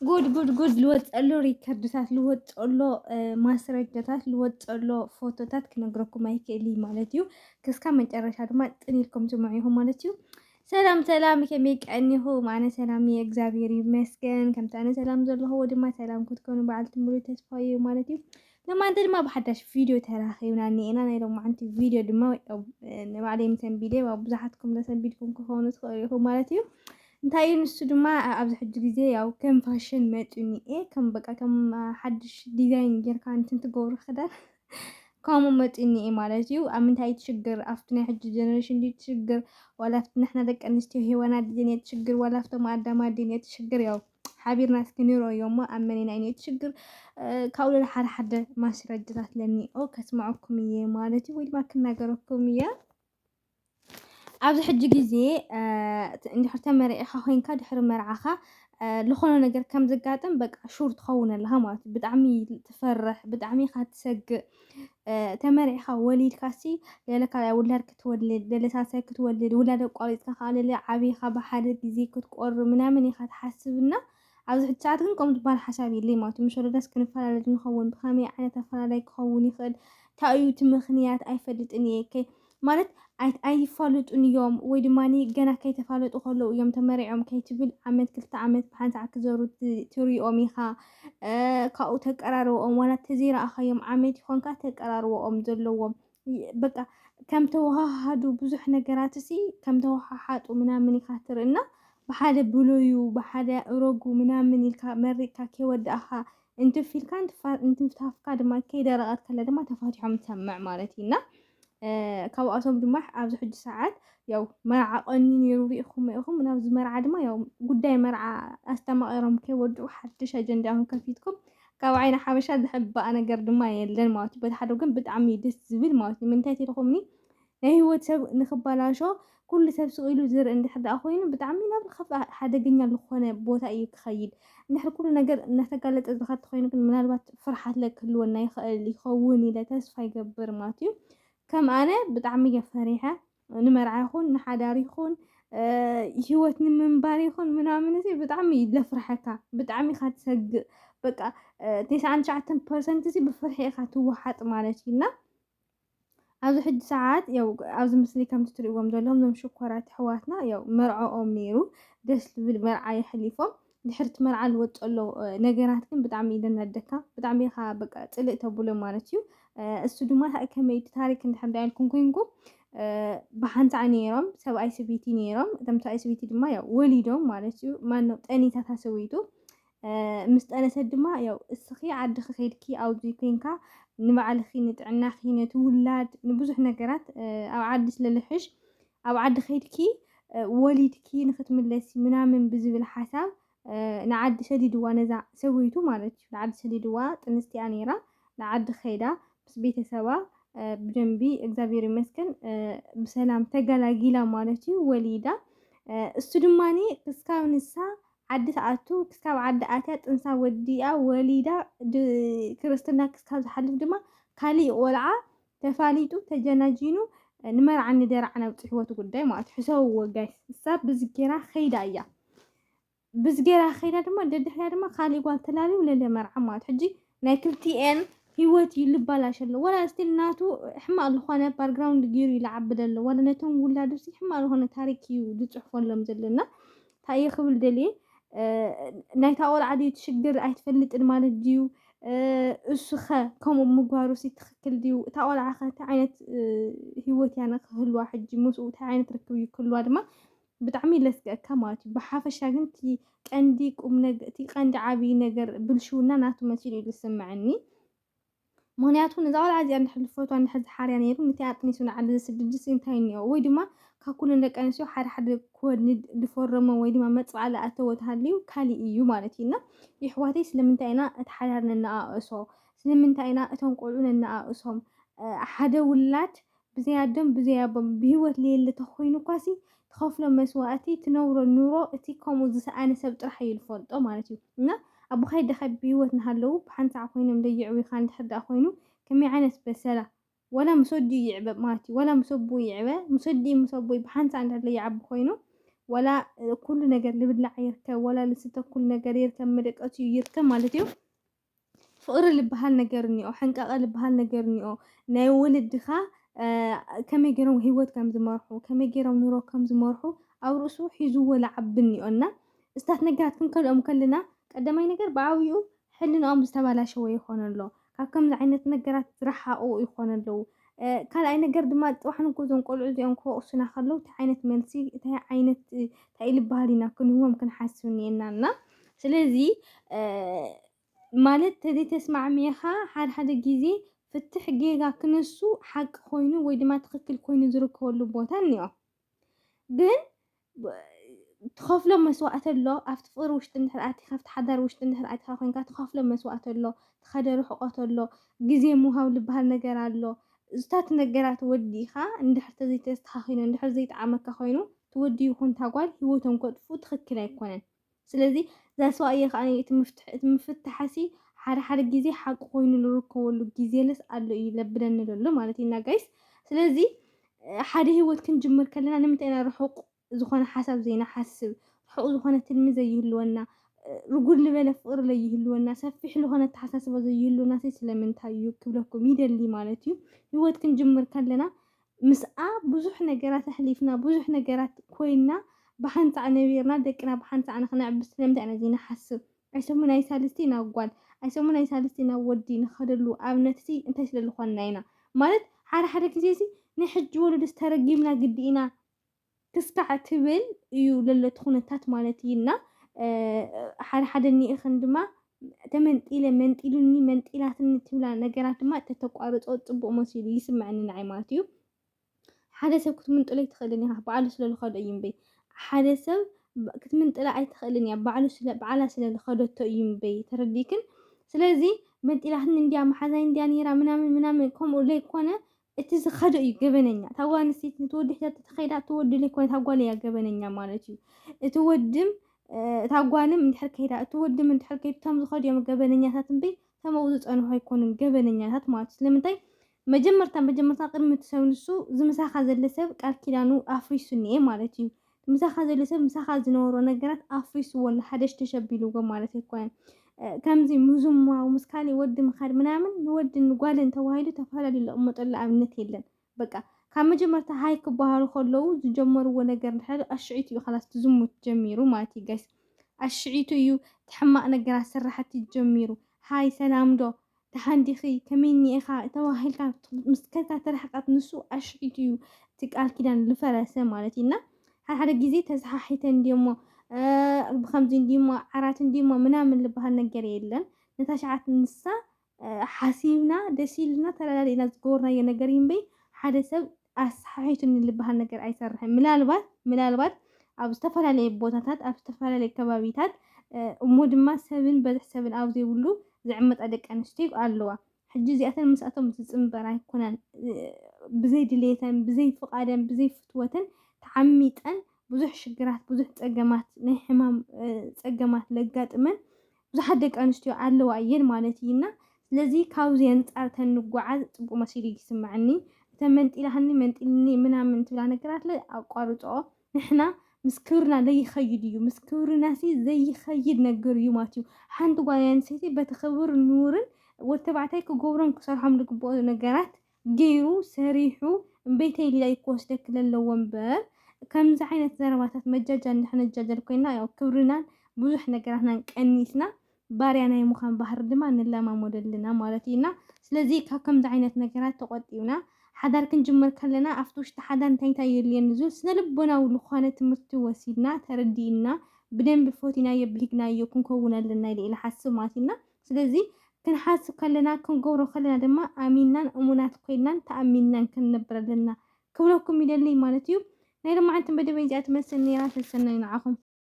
ጉድ ልወፅአሎ ሪከርድታት ልወፅአሎ ማስረጃታት ልወፅአሎ ፎቶታት ክነግረኩም ኣይክእልይ ማለት እዩ። ክስካብ መጨረሻ ድማ ጥን ኢልኩም ትሰምዑ ማለት እዩ። ሰላም ሰላም ከመይ ቀኒኹም? ኣነ ሰላም እየ እግዚአብሔር ይመስገን። ከምቲ ኣነ ሰላም ዘለኹዎ ድማ ሰላም ክትኮኑ በዓልቲ ሙሉእ ተስፋ እዩ ማለት እዩ። ለማንተ ድማ ብሓዳሽ ቪድዮ ተራኺብና እኒአና። ናይ ሎማዓንቲ ቪድዮ ድማ ንባዕለይ ሰንቢደ ብዙሓትኩም ዘሰንቢድኩም ክኾኑ ትኽእሉ ኢኹም ማለት እዩ። እንታይ እዩ ንሱ ድማ ኣብዚ ሕጂ ግዜ ያው ከም ፋሽን መፂኡ እኒአ ከም ሓድሽ ዲዛይን ጌርካ እንትን ትገብሮ ክዳን ከምኡ መፂኡ እኒአ ማለት እዩ። ኣብ ምንታይ ትሽግር ኣብቲ ናይ ሕጂ ጀነሬሽን ትሽግር ዋላ ኣብቲ ንሕና ደቂ ኣንስትዮ ሄዋናት ድን እየ ትሽግር ዋላ ኣብቶም ኣዳማት ድን እየ ትሽግር ያው ሓቢርና እስኪ ንሪኦ እሞ ኣብ መነና እዩ ትሽግር ካብኡ ለ ሓደ ሓደ ማስረጃታት ለኒኦ ከስምዐኩም እየ ማለት እዩ ወይ ድማ ክናገረኩም እየ። ኣብዚ ሕጂ ግዜ እንድሕር ተመሪዕኻ ኮይንካ ድሕሪ መርዓኻ ዝኾነ ነገር ከም ዘጋጥም በቃ ሹር ትኸውን ኣለኻ ማለት እዩ። ብጣዕሚ ትፈርሕ ብጣዕሚ ኢኻ ትሰግእ ተመሪዕኻ ወሊድካሲ ገለ ካልኣይ ውላድ ክትወልድ ገለ ሳልሳይ ክትወልድ ውላድ ኣቋሪፅካ ከዓ ለለ ዓብይኻ ብሓደ ግዜ ክትቆርብ ምናምን ኢኻ ትሓስብና ኣብዚ ሕጂ ሰዓት ግን ከምኡ ዝበሃል ሓሳብ የለይ ማለት እዩ። ምስ ወለዳስ ክንፈላለ ንኸውን ብኸመይ ዓይነት ኣፈላላይ ክኸውን ይኽእል እንታይ እዩ እቲ ምኽንያት ኣይፈልጥን እየ ማለት ኣይፋለጡን እዮም ወይ ድማኒ ገና ከይተፋለጡ ከለዉ እዮም ተመሪዖም ከይትብል ዓመት 2 ዓመት ብሓንሳዕ ክዘሩ ትሪኦም ኢኻ ካብኡ ተቀራርቦኦም ዋላ ተዘይረኣኻዮም ዓመት ይኾንካ ተቀራርቦኦም ዘለዎም በቃ ከም ተወሃሃዱ ብዙሕ ነገራት እሲ ከም ተወሃሓጡ ምናምን ኢኻ ትርእና ብሓደ ብሎዩ ብሓደ እረጉ ምናምን ኢልካ መሪቕካ ከይወዳእኻ እንትፊልካ እንትፍታፍካ ድማ ከይደረቐት ከለ ድማ ተፋቲሖም ትሰምዕ ማለት እዩና ካብኣቶም ድማ ኣብዚ ሕጂ ሰዓት ያው መርዓ ቀኒ ነይሩ ሪኢኹም ኢኹም ናብዚ መርዓ ድማ ያው ጉዳይ መርዓ ኣስተማቒሮም ከይወድኡ ሓድሽ ኣጀንዳ እውን ከፊትኩም ካብ ዓይኒ ሓበሻ ዝሕባእ ነገር ድማ የለን ማለት እዩ። በቲ ሓደ ግን ብጣዕሚ ደስ ዝብል ማለት እዩ። ምንታይ ተኢልኹምኒ ናይ ሂወት ሰብ ንኽበላሾ ኩሉ ሰብ ስቕ ኢሉ ዝርኢ እንድሕር ደኣ ኮይኑ ብጣዕሚ ናብ ሓደገኛ ዝኾነ ቦታ እዩ ክኸይድ እንድሕር ኩሉ ነገር እናተጋለጠ ዝኸድ ኮይኑ ግን ምናልባት ፍርሓት ክህልወና ይኽእል ይኸውን ኢለ ተስፋ ይገብር ማለት እዩ። ከም ኣነ ብጣዕሚ እየ ፈሪሐ ንመርዓ ይኹን ንሓዳር ይኹን ሂወት ንምንባር ይኹን ምናምን እዚ ብጣዕሚ ዘፍርሐካ ብጣዕሚ ኢኻ ትሰግእ በቃ 99% እዚ ብፍርሒ ኢኻ ትወሓጥ ማለት እዩና ኣብዚ ሕጂ ሰዓት ያው ኣብዚ ምስሊ ከምቲ ትሪእዎም ዘለኹም ዞም ሽኮራት ኣሕዋትና ያው መርዐኦም ነይሩ ደስ ዝብል መርዓ የሕሊፎም ድሕሪ እቲ መርዓ ዝወፀሎ ነገራት ግን ብጣዕሚ እዩ ዘናደካ ብጣዕሚ ኢኻ በቃ ፅልእ ተብሎ ማለት እዩ። እሱ ድማ ከመይ እቲ ታሪክ እንድሕር ኢልኩም ኮይንኩም ብሓንሳዕ ነይሮም ሰብኣይ ሰበይቲ ነይሮም እቶም ሰብኣይ ሰበይቲ ድማ ያው ወሊዶም ማለት እዩ ማነው ጠኒታታ ሰበይቱ ምስ ጠነሰት ድማ ያው እስኺ ዓድኺ ከይድኪ ኣብዚ ኮይንካ ንባዕልኺ ንጥዕናኺ ነቲ ውላድ ንብዙሕ ነገራት ኣብ ዓዲ ስለልሕሽ ኣብ ዓዲ ከይድኪ ወሊድኪ ንኽትምለሲ ምናምን ብዝብል ሓሳብ ንዓዲ ሰዲድዋ ነዛ ሰበይቱ ማለት እዩ ንዓዲ ሰዲድዋ ጥንስቲ እያ ነይራ ንዓዲ ከይዳ ምስ ቤተሰባ ብደንቢ እግዚአብሔር ይመስገን ብሰላም ተገላጊላ ማለት እዩ ወሊዳ እሱ ድማኒ ክስካብ ንሳ ዓዲ ተኣቱ ክስካብ ዓዲ ኣትያ ጥንሳ ወዲኣ ወሊዳ ክርስትና ክስካብ ዝሓልፍ ድማ ካሊእ ቆልዓ ተፋሊጡ ተጀናጂኑ ንመርዓ ንደርዓ ናብ ፅሕወቱ ጉዳይ ማለት ሕሰብዎ ጋይስ እሳ ብዝጌራ ኸይዳ እያ ብዝጌራ ኸይዳ ድማ ደድሕሪያ ድማ ካሊእ ጓል ተላልዩ ለለ መርዓ ማለት ሕጂ ናይ ክልቲአን ሂወት ይልባላሽ ኣሎ ወላ ስቲል ናቱ ሕማቅ ዝኾነ ባክግራውንድ ገይሩ ይልዓብል ኣሎ ወላ ነቶም ውላዱ ሕማቅ ዝኾነ ታሪክ እዩ ዝፅሕፈሎም ዘለና እንታይ እየ ክብል ደልየ ናይታ ቆልዓ ድዩ ትሽግር ኣይትፈልጥን ማለት ድዩ እሱ ኸ ከምኡ ምግባሩ ትክክል ድዩ እታ ቆልዓ ኸ እንታይ ዓይነት ሂወት እያ ንክህልዋ ሕጂ ምስኡ እንታይ ዓይነት ርክብ እዩ ክህልዋ ድማ ብጣዕሚ ለስገአካ ማለት እዩ። ብሓፈሻ ግን እቲ ቀንዲ ቁም ነገር እቲ ቀንዲ ዓብይ ነገር ብልሽውና ናቱ መሲሉ እዩ ዝስምዐኒ ምክንያቱ ነዛ ቆልዓ እዚኣ እንድሕር ዝፈትዋ እንድሕር ዝሓርያ ነይሩ ነቲ ኣጥኒሱ ንዓዲ ዝስድድስ እንታይ እኒኦ ወይ ድማ ካብ ኩለን ደቂ ኣንስትዮ ሓደ ሓደ ክወልድ ዝፈረሞ ወይ ድማ መፅባዕ ዝኣተወ ተሃልዩ ካሊእ እዩ ማለት እዩና ይሕዋተይ ስለምንታይ ኢና እቲ ሓዳር ነነኣእሶ ስለምንታይ ኢና እቶም ቆልዑ ነነኣእሶም ሓደ ውላድ ብዘይ ኣዶም ብዘይ ኣቦም ብሂወት ለየለ ተኾይኑ ኳሲ ትኸፍሎም መስዋእቲ ትነብሮ ኑሮ እቲ ከምኡ ዝሰኣነ ሰብ ጥራሕ እዩ ዝፈልጦ ማለት እዩ እና ኣቦኻይ ደኻይ ብሂወት እናሃለዉ ብሓንሳዕ ኮይኖም ደይዕቡ ኢኻ እንድሕር ደኣ ኮይኑ ከመይ ዓይነት በሰላ ወላ ምስ ወዲኡ ይዕበ ማለት እዩ ወላ ምስ ኣቦኡ ይዕበ ምስ ወዲኡ ምስ ኣቦኡ ብሓንሳዕ እንድሕር ዘይዓቢ ኮይኑ ولا كل ነገር ልብላዕ ይርከብ ولا ልስተ كل ነገር ይርከብ መደቀት ይርከብ ማለት እዩ ፍቅሪ ልበሃል ነገር እኒኦ ሕንቃቐ ልበሃል ነገር እኒኦ ናይ ወለድኻ ከመይ ገይሮም ህይወት ከም ዝመርሑ ከመይ ገይሮም ኑሮ ከም ዝመርሑ ኣብ ርእሱ ሒዙዎ ለዓቢ እኒኦና እስታት ነገራት ክንከልኦም ከለና ቀዳማይ ነገር ብዓብዩ ሕልንኦም ዝተባላሸወ ይኾን ኣሎ ካብ ከምዚ ዓይነት ነገራት ዝረሓቑ ይኾን ኣለዉ ካልኣይ ነገር ድማ ጥዋሕ ንጎዞም ቆልዑ እዚኦም ክወቅሱና ከለዉ እንታይ ዓይነት መልሲ እንታይ ዓይነት እንታይ ልበሃል ኢና ክንህቦም ክንሓስብ እኒአና ስለዚ ማለት ተዘይተስማዕሚዕኻ ሓደ ግዜ ፍትሕ ጌጋ ክነሱ ሓቂ ኮይኑ ወይ ድማ ትክክል ኮይኑ ዝርከበሉ ቦታ እኒኦ ግን تخافلهم مسوات الله أفتفر وش تنحرقتي خفت حدر وش تنحرقتي خاين كات تخافلهم مسوات الله تخدر حقات الله جزء مهاول بهالنجار الله زتات نجارات ودي خا عند حتى زي تستحقين عند حتى زي تعمك خاينو تودي يكون تقول هو تنقد فوت خكلا يكونن سلذي ذا سواء يعني تمفتح حسي حر جزء حق خاين الركوب ولا جزء لس قالوا يلبرن له مالتينا جايس سلذي حد هو تكن جمر كلنا نمتنا رحق زخانة حسب زينا حسب حق زخانة تلميذ يهلونا رجول لبلا فقر لي يهلونا سفح له تحسب زي يهلونا سلمن تايو كلكم يد اللي مالتيو هو تكن جمر كلنا مسأ بزح نجارات حليفنا بزح نجارات كوينا بحنت عن نبيرنا دكنا بحنت عن خناع بسلمت عن زينا حسب عيسومنا يسالستينا وقال عيسومنا يسالستينا ودينا خدلو أمنتي انت سللو خناينا مالت حار كزيسي نحج ولد استرجمنا قدينا تسكع تبل يو للا تخونتات مالتينا حدني اخندما تمنتيله منتيلاتني تبلا نجرات ما تتقارص او صبو مسيل يسمعني نعي مالتيو حدا سب كتمنطلي تخليني بعلو سلل خديم بي حدا سب كتمنطلا اي تخليني بعلا سلل خدته يمبي ترديكن ስለዚህ መንጢላህን እንዲያ ማሐዛይ እንዲያ ኒራ ምናምን ኮም ላይ ኮነ እትዝ خدو ይገበነኛ ታዋን ሲት ትወድህ ተተኸይዳ ትወድል ኮነ ታጓለ ያገበነኛ ማለት እዩ እትወድም ታጓንም እንድሕር ከይዳ እትወድም እንድሕር ከይድቶም ዝኸዱ የመገበነኛታት እንበይ ተመውዙ ጸንሆ አይኮንን ገበነኛታት ማለት ስለምንታይ መጀመርታ ቅድሚ ተሰውንሱ ዝምሳኻ ዘለሰብ ቃል ኪዳኑ አፍሪሱ ነይ ማለት እዩ ምሳኻ ዘለሰብ ምሳኻ ዝነበሮ ነገራት አፍሪሱ ወላ ሓደሽ ተሸቢሉጎ ማለት ይኮን ከምዚ ሙዙማ ወምስካሊ ወድ ምኻድ ምናምን ወድ ንጓልን ተዋሂሉ ተፋላሊ ለቅመጠላ ኣብነት የለን በቃ ካብ መጀመርታ ሃይ ክባሃሉ ከለው ዝጀመርዎ ነገር እንድሕር አሽዒቱ እዩ خلاص ትዝሙት ጀሚሩ ማለት እዩ ጋይስ አሽዒቱ እዩ ተሕማቅ ነገራት ስራሕቲ ጀሚሩ ሃይ ሰላምዶ ተሓንዲኺ ከመይኒ ኢኻ ተዋሂልካ ምስከታ ተረሕቃት ንሱ አሽዒቱ እዩ ትቃል ኪዳን ልፈረሰ ማለት ይና ሓደ ግዜ ተሰሓሒተን ደሞ بخمس ديما عرات ديما منامن لبها النجار يلن نتاشعت نسا حاسيبنا دسيلنا ترى لنا زقورنا ينجارين بي حدا سب أصحيتن اللي بها النجار أي صرح ملالبات أو استفر عليه بوتات أو استفر عليه كبابيتات ومود ما سبن بدح سبن أو زي ولو زعمت أدك أنشتيق قالوا حجزي أثر مسأتهم تزمبرا يكونن بزي دليتن بزي فقادن بزي فتوتن تعميتن ብዙሕ ሽግራት ብዙሕ ፀገማት ናይ ሕማም ፀገማት ለጋጥመን ብዙሓት ደቂ ኣንስትዮ ኣለዋ እየን ማለት እዩና ስለዚ ካብዚ አንፃር ተንጓዓዝ ፅቡቅ መሲሉ ይስማዓኒ ተመንጢላህኒ መንጢልኒ ምናምን ትብላ ነገራት ላይ አቋርጾ ንሕና ምስክርና ለይኸይድ እዩ ምስክርናሲ ዘይኸይድ ነገር እዩ ማለት እዩ ሓንቲ ጓል ኣንስተይቲ በተኸብር ኑርን ወተባዕታይ ክገብሮም ክሰርሖም ዝግብኦ ነገራት ገይሩ ሰሪሑ እምበይተይ ሊላ ይኮስደክ ለለዎም በር ከምዚ ዓይነት ዘረባታት መጃጃ ንሕና ጃጃል ኮይና ያው ክብርና ብዙሕ ነገራትና ቀኒስና ባርያና የሙኻን ባህር ድማ ንለማመደልና ማለት ኢና ስለዚ ካብ ከምዚ ዓይነት ነገራት ተቆጢብና ሓዳር ክንጅምር ከለና ኣብቲ ውሽጢ ሓዳር እንታይ የልየን ዝብል ስነልቦናዊ ዝኾነ ትምህርቲ ወሲድና ተረዲእና ብደንብ ፎቲና የብሊግናዮ ክንከውን ኣለና ኢለ ሓስብ ማለት ኢና ስለዚ ክንሓስብ ከለና ክንገብሮ ከለና ድማ ኣሚናን እሙናት ኮይናን ተኣሚናን ክንነብር ኣለና ክብለኩም ይደልይ ማለት እዩ نيرو ما عندهم بدو يجات مسني راس السنة ينعقم